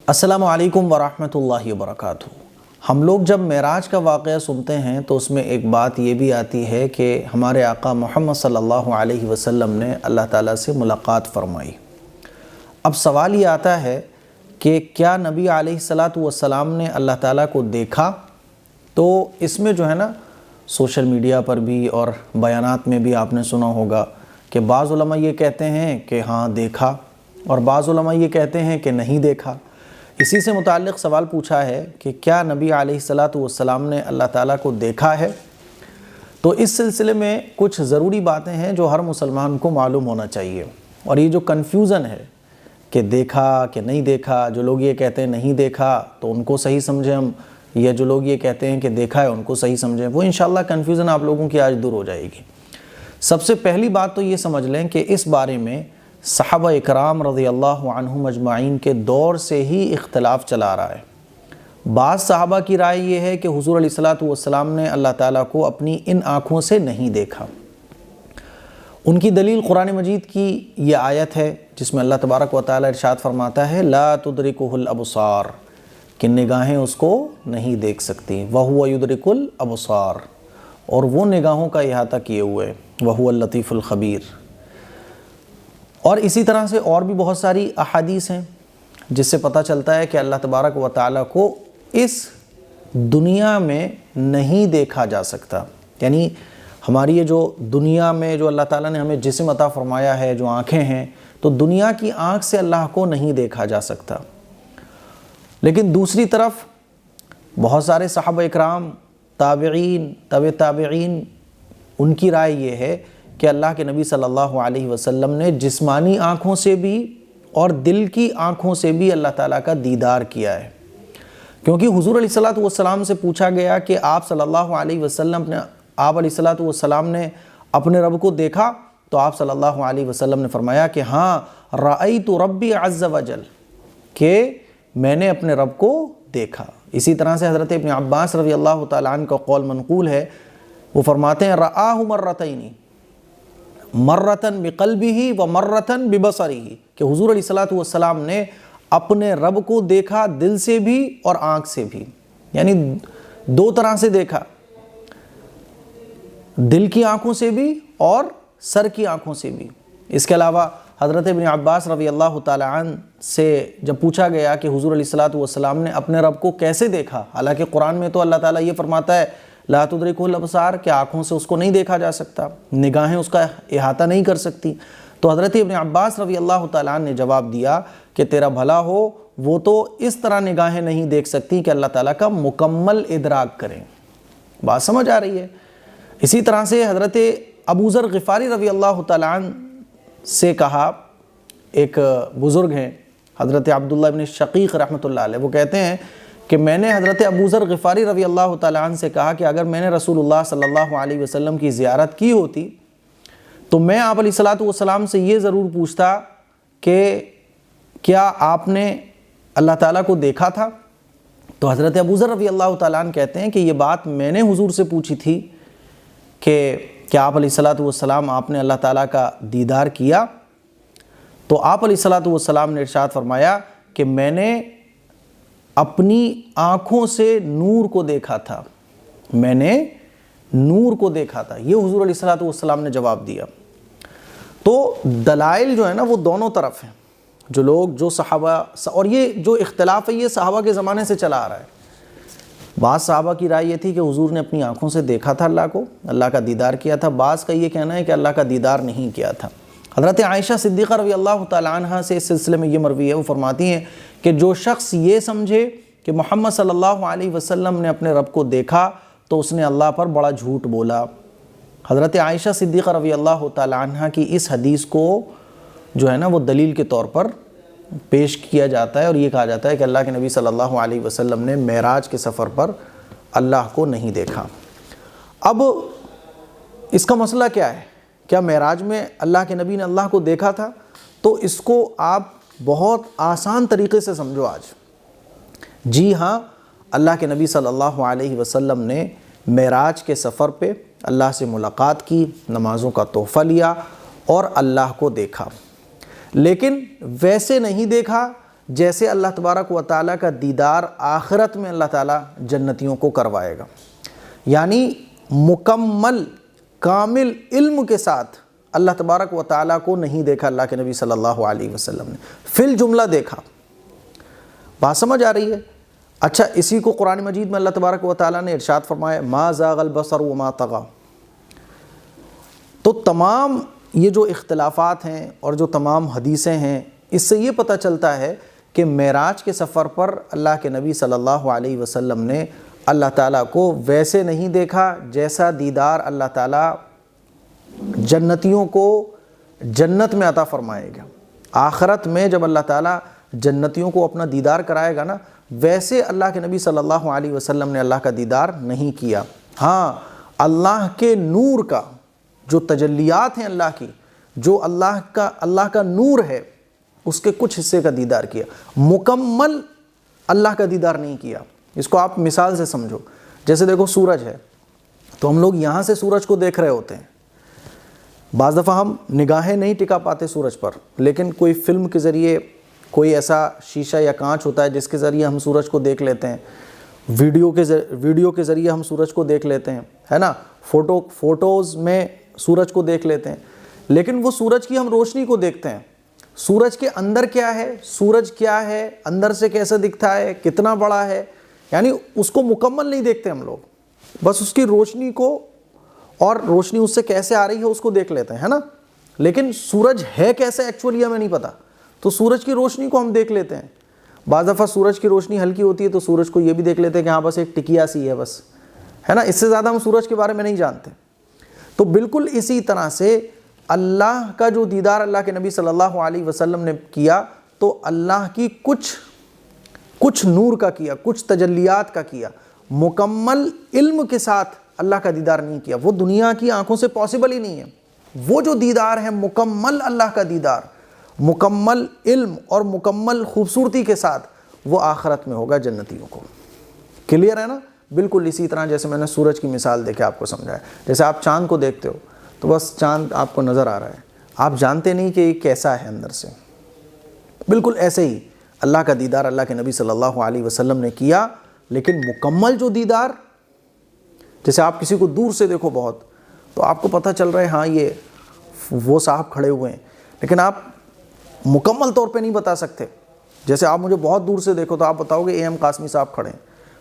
السلام علیکم ورحمۃ اللہ وبرکاتہ۔ ہم لوگ جب معراج کا واقعہ سنتے ہیں تو اس میں ایک بات یہ بھی آتی ہے کہ ہمارے آقا محمد صلی اللہ علیہ وسلم نے اللہ تعالیٰ سے ملاقات فرمائی۔ اب سوال یہ آتا ہے کہ کیا نبی علیہ الصلاۃ والسلام نے اللہ تعالیٰ کو دیکھا؟ تو اس میں جو ہے نا سوشل میڈیا پر بھی اور بیانات میں بھی آپ نے سنا ہوگا کہ بعض علماء یہ کہتے ہیں کہ ہاں دیکھا، اور بعض علماء یہ کہتے ہیں کہ نہیں دیکھا۔ اسی سے متعلق سوال پوچھا ہے کہ کیا نبی علیہ الصلاۃ والسلام نے اللہ تعالیٰ کو دیکھا ہے؟ تو اس سلسلے میں کچھ ضروری باتیں ہیں جو ہر مسلمان کو معلوم ہونا چاہیے، اور یہ جو کنفیوژن ہے کہ دیکھا کہ نہیں دیکھا، جو لوگ یہ کہتے ہیں نہیں دیکھا تو ان کو صحیح سمجھیں ہم، یا جو لوگ یہ کہتے ہیں کہ دیکھا ہے ان کو صحیح سمجھیں، وہ انشاءاللہ کنفیوژن آپ لوگوں کی آج دور ہو جائے گی۔ سب سے پہلی بات تو یہ سمجھ لیں کہ اس بارے میں صحابہ اکرام رضی اللہ عنہم اجمعین کے دور سے ہی اختلاف چلا رہا ہے۔ بعض صحابہ کی رائے یہ ہے کہ حضور علیہ الصلاۃ والسلام نے اللہ تعالیٰ کو اپنی ان آنکھوں سے نہیں دیکھا۔ ان کی دلیل قرآن مجید کی یہ آیت ہے جس میں اللہ تبارک و تعالیٰ ارشاد فرماتا ہے لا تدرکہ الابصار، کہ نگاہیں اس کو نہیں دیکھ سکتی، وَهُوَ يُدْرِكُ الْأَبْصَارَ، اور وہ نگاہوں کا احاطہ کیے ہوئے، وَهُوَ اللطیف الخبیر۔ اور اسی طرح سے اور بھی بہت ساری احادیث ہیں جس سے پتہ چلتا ہے کہ اللہ تبارک و تعالیٰ کو اس دنیا میں نہیں دیکھا جا سکتا۔ یعنی ہماری یہ جو دنیا میں جو اللہ تعالیٰ نے ہمیں جسم عطا فرمایا ہے، جو آنکھیں ہیں، تو دنیا کی آنکھ سے اللہ کو نہیں دیکھا جا سکتا۔ لیکن دوسری طرف بہت سارے صحابہ اکرام، تابعین، تبع تابعین، ان کی رائے یہ ہے کہ اللہ کے نبی صلی اللہ علیہ وسلم نے جسمانی آنکھوں سے بھی اور دل کی آنکھوں سے بھی اللہ تعالیٰ کا دیدار کیا ہے، کیونکہ حضور علیہ الصلاۃ والسلام سے پوچھا گیا کہ آپ صلی اللہ علیہ وسلم علیہ الصلاۃ والسلام نے اپنے رب کو دیکھا؟ تو آپ صلی اللہ علیہ وسلم نے فرمایا کہ ہاں رأیت ربی عز وجل، کہ میں نے اپنے رب کو دیکھا۔ اسی طرح سے حضرت ابن عباس رضی اللہ تعالیٰ عنہ کا قول منقول ہے، وہ فرماتے ہیں رآہ مرتین، مرتن بقلبہ و مرتن ببصرہ، کہ حضور علیہ الصلاۃ والسلام نے اپنے رب کو دیکھا دل سے بھی اور آنکھ سے بھی، یعنی دو طرح سے دیکھا، دل کی آنکھوں سے بھی اور سر کی آنکھوں سے بھی۔ اس کے علاوہ حضرت ابن عباس رضی اللہ تعالیٰ عنہ سے جب پوچھا گیا کہ حضور علیہ الصلاۃ والسلام نے اپنے رب کو کیسے دیکھا، حالانکہ قرآن میں تو اللہ تعالیٰ یہ فرماتا ہے لا تدرکہ الابصار، کہ آنکھوں سے اس کو نہیں دیکھا جا سکتا، نگاہیں اس کا احاطہ نہیں کر سکتی، تو حضرت ابن عباس رضی اللہ تعالیٰ عنہ نے جواب دیا کہ تیرا بھلا ہو، وہ تو اس طرح نگاہیں نہیں دیکھ سکتی کہ اللہ تعالیٰ کا مکمل ادراک کریں۔ بات سمجھ آ رہی ہے؟ اسی طرح سے حضرت ابو ذر غفاری رضی اللہ تعالیٰ عنہ سے کہا، ایک بزرگ ہیں حضرت عبداللہ ابن شقیق رحمۃ اللہ علیہ، وہ کہتے ہیں کہ میں نے حضرت ابو ذر غفاری رضی اللہ تعالیٰ عنہ سے کہا کہ اگر میں نے رسول اللہ صلی اللہ علیہ وسلم کی زیارت کی ہوتی تو میں آپ علیہ الصلاۃ والسلام سے یہ ضرور پوچھتا کہ کیا آپ نے اللہ تعالیٰ کو دیکھا تھا؟ تو حضرت ابو ذر رضی اللہ تعالیٰ عنہ کہتے ہیں کہ یہ بات میں نے حضور سے پوچھی تھی کہ کیا آپ علیہ الصلاۃ والسلام آپ نے اللہ تعالیٰ کا دیدار کیا؟ تو آپ علیہ الصلاۃ والسلام نے ارشاد فرمایا کہ میں نے اپنی آنکھوں سے نور کو دیکھا تھا، میں نے نور کو دیکھا تھا، یہ حضور علیہ الصلاۃ والسلام نے جواب دیا۔ تو دلائل جو ہے نا وہ دونوں طرف ہیں، جو لوگ جو صحابہ، اور یہ جو اختلاف ہے یہ صحابہ کے زمانے سے چلا آ رہا ہے۔ بعض صحابہ کی رائے یہ تھی کہ حضور نے اپنی آنکھوں سے دیکھا تھا اللہ کو، اللہ کا دیدار کیا تھا، بعض کا یہ کہنا ہے کہ اللہ کا دیدار نہیں کیا تھا۔ حضرت عائشہ صدیقہ رضی اللہ تعالیٰ عنہ سے اس سلسلے میں یہ مروی ہے، وہ فرماتی ہیں کہ جو شخص یہ سمجھے کہ محمد صلی اللہ علیہ وسلم نے اپنے رب کو دیکھا تو اس نے اللہ پر بڑا جھوٹ بولا۔ حضرت عائشہ صدیقہ رضی اللہ تعالیٰ عنہ کی اس حدیث کو جو ہے نا وہ دلیل کے طور پر پیش کیا جاتا ہے، اور یہ کہا جاتا ہے کہ اللہ کے نبی صلی اللہ علیہ وسلم نے معراج کے سفر پر اللہ کو نہیں دیکھا۔ اب اس کا مسئلہ کیا ہے؟ کیا معراج میں اللہ کے نبی نے اللہ کو دیکھا تھا؟ تو اس کو آپ بہت آسان طریقے سے سمجھو آج۔ جی ہاں، اللہ کے نبی صلی اللہ علیہ وسلم نے معراج کے سفر پہ اللہ سے ملاقات کی، نمازوں کا تحفہ لیا اور اللہ کو دیکھا، لیکن ویسے نہیں دیکھا جیسے اللہ تبارک و تعالیٰ کا دیدار آخرت میں اللہ تعالیٰ جنتیوں کو کروائے گا. یعنی مکمل کامل علم کے ساتھ اللہ تبارک و تعالیٰ کو نہیں دیکھا اللہ کے نبی صلی اللہ علیہ وسلم نے، فی الجملہ دیکھا. بات سمجھ آ رہی ہے؟ اچھا، اسی کو قرآن مجید میں اللہ تبارک و تعالیٰ نے ارشاد فرمایا ما زاغ البصر وما طغى. تو تمام یہ جو اختلافات ہیں اور جو تمام حدیثیں ہیں، اس سے یہ پتہ چلتا ہے کہ معراج کے سفر پر اللہ کے نبی صلی اللہ علیہ وسلم نے اللہ تعالیٰ کو ویسے نہیں دیکھا جیسا دیدار اللہ تعالیٰ جنتیوں کو جنت میں عطا فرمائے گا. آخرت میں جب اللہ تعالیٰ جنتیوں کو اپنا دیدار کرائے گا نا، ویسے اللہ کے نبی صلی اللہ علیہ وسلم نے اللہ کا دیدار نہیں کیا. ہاں، اللہ کے نور کا جو تجلیات ہیں اللہ کی، جو اللہ کا نور ہے، اس کے کچھ حصے کا دیدار کیا، مکمل اللہ کا دیدار نہیں کیا. اس کو آپ مثال سے سمجھو. جیسے دیکھو سورج ہے، تو ہم لوگ یہاں سے سورج کو دیکھ رہے ہوتے ہیں. بعض دفعہ ہم نگاہیں نہیں ٹکا پاتے سورج پر، لیکن کوئی فلم کے ذریعے، کوئی ایسا شیشہ یا کانچ ہوتا ہے جس کے ذریعے ہم سورج کو دیکھ لیتے ہیں. ویڈیو کے ذریعے ہم سورج کو دیکھ لیتے ہیں، ہے نا. فوٹوز میں سورج کو دیکھ لیتے ہیں. لیکن وہ سورج کی ہم روشنی کو دیکھتے ہیں. سورج کے اندر کیا ہے، سورج کیا ہے، اندر سے کیسے دکھتا ہے، کتنا بڑا ہے، یعنی اس کو مکمل نہیں دیکھتے ہم لوگ. بس اس کی روشنی کو، اور روشنی اس سے کیسے آ رہی ہے اس کو دیکھ لیتے ہیں، ہے نا. لیکن سورج ہے کیسے ایکچولی ہمیں نہیں پتا. تو سورج کی روشنی کو ہم دیکھ لیتے ہیں. بعض دفعہ سورج کی روشنی ہلکی ہوتی ہے تو سورج کو یہ بھی دیکھ لیتے ہیں کہ ہاں بس ایک ٹکیا سی ہے بس، ہے نا. اس سے زیادہ ہم سورج کے بارے میں نہیں جانتے. تو بالکل اسی طرح سے اللہ کا جو دیدار اللہ کے نبی صلی اللہ علیہ وسلم نے کیا، تو اللہ کی کچھ نور کا کیا، کچھ تجلیات کا کیا. مکمل علم کے ساتھ اللہ کا دیدار نہیں کیا. وہ دنیا کی آنکھوں سے پاسبل ہی نہیں ہے. وہ جو دیدار ہے مکمل اللہ کا دیدار، مکمل علم اور مکمل خوبصورتی کے ساتھ، وہ آخرت میں ہوگا جنتیوں کو. کلیئر ہے نا؟ بالکل اسی طرح جیسے میں نے سورج کی مثال دے کے آپ کو سمجھایا. جیسے آپ چاند کو دیکھتے ہو تو بس چاند آپ کو نظر آ رہا ہے، آپ جانتے نہیں کہ یہ کیسا ہے اندر سے. بالکل ایسے ہی اللہ کا دیدار اللہ کے نبی صلی اللہ علیہ وسلم نے کیا. لیکن مکمل جو دیدار، جیسے آپ کسی کو دور سے دیکھو بہت، تو آپ کو پتہ چل رہا ہے ہاں یہ وہ صاحب کھڑے ہوئے ہیں، لیکن آپ مکمل طور پہ نہیں بتا سکتے. جیسے آپ مجھے بہت دور سے دیکھو تو آپ بتاؤ گے اے ایم قاسمی صاحب کھڑے ہیں.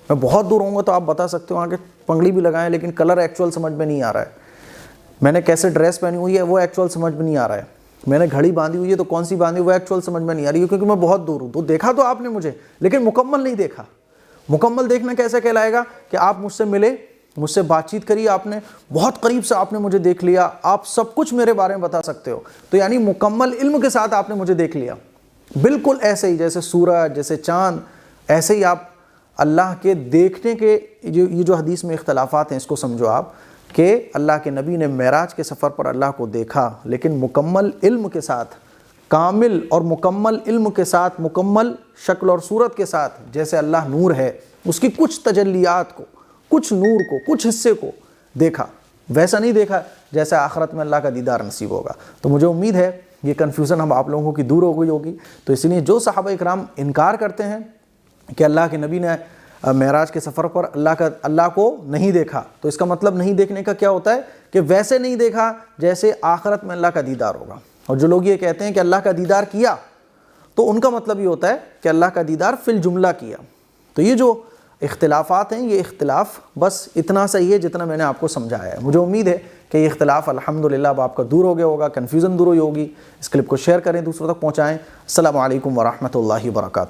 میں بہت دور ہوں گا تو آپ بتا سکتے ہو آگے پنگڑی بھی لگائیں، لیکن کلر ایکچوئل سمجھ میں نہیں آ رہا ہے. میں نے کیسے ڈریس پہنی ہوئی ہے وہ ایکچوئل سمجھ میں نہیں آ رہا ہے. میں نے گھڑی باندھی ہوئی ہے تو کون سی باندھی وہ ایکچوئل سمجھ میں نہیں آ رہی ہے، کیونکہ میں بہت دور ہوں. تو دیکھا تو آپ نے مجھے، لیکن مکمل نہیں دیکھا. مکمل دیکھنا کیسے کہلائے گا کہ آپ مجھ سے ملے، مجھ سے بات چیت کری، آپ نے بہت قریب سے آپ نے مجھے دیکھ لیا، آپ سب کچھ میرے بارے میں بتا سکتے ہو. تو یعنی مکمل علم کے ساتھ آپ نے مجھے دیکھ لیا. بالکل ایسے ہی جیسے سورج، جیسے چاند، ایسے ہی آپ اللہ کے دیکھنے کے یہ جو حدیث میں اختلافات ہیں، اس کو سمجھو آپ کہ اللہ کے نبی نے معراج کے سفر پر اللہ کو دیکھا، لیکن مکمل علم کے ساتھ، کامل اور مکمل علم کے ساتھ، مکمل شکل اور صورت کے ساتھ. جیسے اللہ نور ہے، اس کی کچھ تجلیات کو، کچھ نور کو، کچھ حصے کو دیکھا. ویسا نہیں دیکھا جیسے آخرت میں اللہ کا دیدار نصیب ہوگا. تو مجھے امید ہے یہ کنفیوژن ہم آپ لوگوں کی دور ہو گئی ہوگی. تو اس لیے جو صحابہ اکرام انکار کرتے ہیں کہ اللہ کے نبی نے معراج کے سفر پر اللہ کو نہیں دیکھا، تو اس کا مطلب نہیں دیکھنے کا کیا ہوتا ہے کہ ویسے نہیں دیکھا جیسے آخرت میں اللہ کا دیدار ہوگا. اور جو لوگ یہ کہتے ہیں کہ اللہ کا دیدار کیا، تو ان کا مطلب یہ ہوتا ہے کہ اللہ کا دیدار فی الجملہ کیا. تو یہ جو اختلافات ہیں، یہ اختلاف بس اتنا سا ہی ہے جتنا میں نے آپ کو سمجھایا ہے. مجھے امید ہے کہ یہ اختلاف الحمدللہ اب آپ کا دور ہو گیا ہوگا، کنفیوژن دور ہوئی ہوگی. اس کلپ کو شیئر کریں، دوسروں تک پہنچائیں. السلام علیکم ورحمۃ اللہ وبرکاتہ.